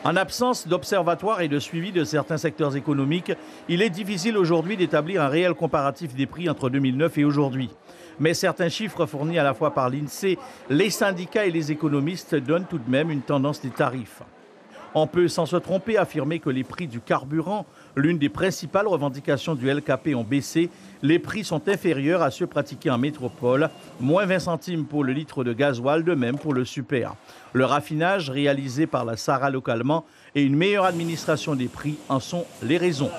En absence d'observatoire et de suivi de certains secteurs économiques, il est difficile aujourd'hui d'établir un réel comparatif des prix entre 2009 et aujourd'hui. Mais certains chiffres fournis à la fois par l'INSEE, les syndicats et les économistes donnent tout de même une tendance des tarifs. On peut sans se tromper affirmer que les prix du carburant, l'une des principales revendications du LKP, ont baissé. Les prix sont inférieurs à ceux pratiqués en métropole, moins 20 centimes pour le litre de gasoil, de même pour le super. Le raffinage réalisé par la SARA localement et une meilleure administration des prix en sont les raisons.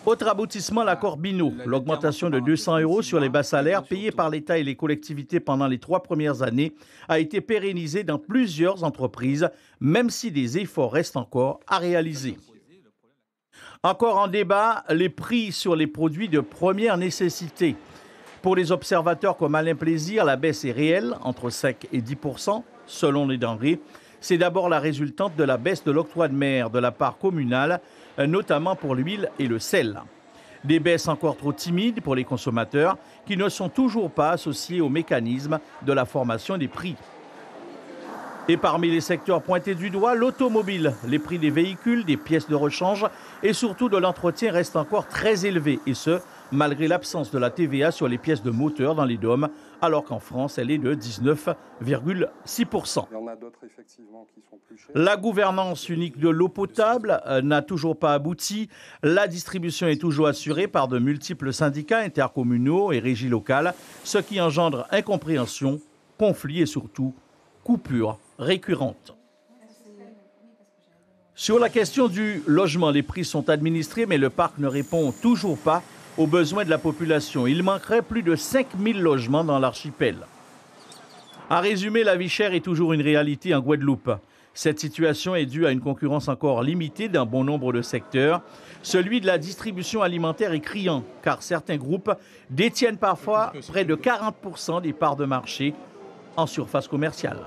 Autre aboutissement, l'accord Binot. L'augmentation de 200 € sur les bas salaires payés par l'État et les collectivités pendant les 3 premières années a été pérennisée dans plusieurs entreprises, même si des efforts restent encore à réaliser. Encore en débat, les prix sur les produits de première nécessité. Pour les observateurs comme Alain Plaisir, la baisse est réelle, entre 5 et 10 % selon les denrées. C'est d'abord la résultante de la baisse de l'octroi de mer de la part communale, notamment pour l'huile et le sel. Des baisses encore trop timides pour les consommateurs qui ne sont toujours pas associés au mécanisme de la formation des prix. Et parmi les secteurs pointés du doigt, l'automobile. Les prix des véhicules, des pièces de rechange et surtout de l'entretien restent encore très élevés, et ce, malgré l'absence de la TVA sur les pièces de moteur dans les DOM, alors qu'en France, elle est de 19,6 %. La gouvernance unique de l'eau potable n'a toujours pas abouti. La distribution est toujours assurée par de multiples syndicats intercommunaux et régies locales, ce qui engendre incompréhension, conflits et surtout coupures récurrentes. Sur la question du logement, les prix sont administrés, mais le parc ne répond toujours pas aux besoins de la population. Il manquerait plus de 5000 logements dans l'archipel. À résumer, la vie chère est toujours une réalité en Guadeloupe. Cette situation est due à une concurrence encore limitée dans bon nombre de secteurs. Celui de la distribution alimentaire est criant, car certains groupes détiennent parfois près de 40 % des parts de marché en surface commerciale.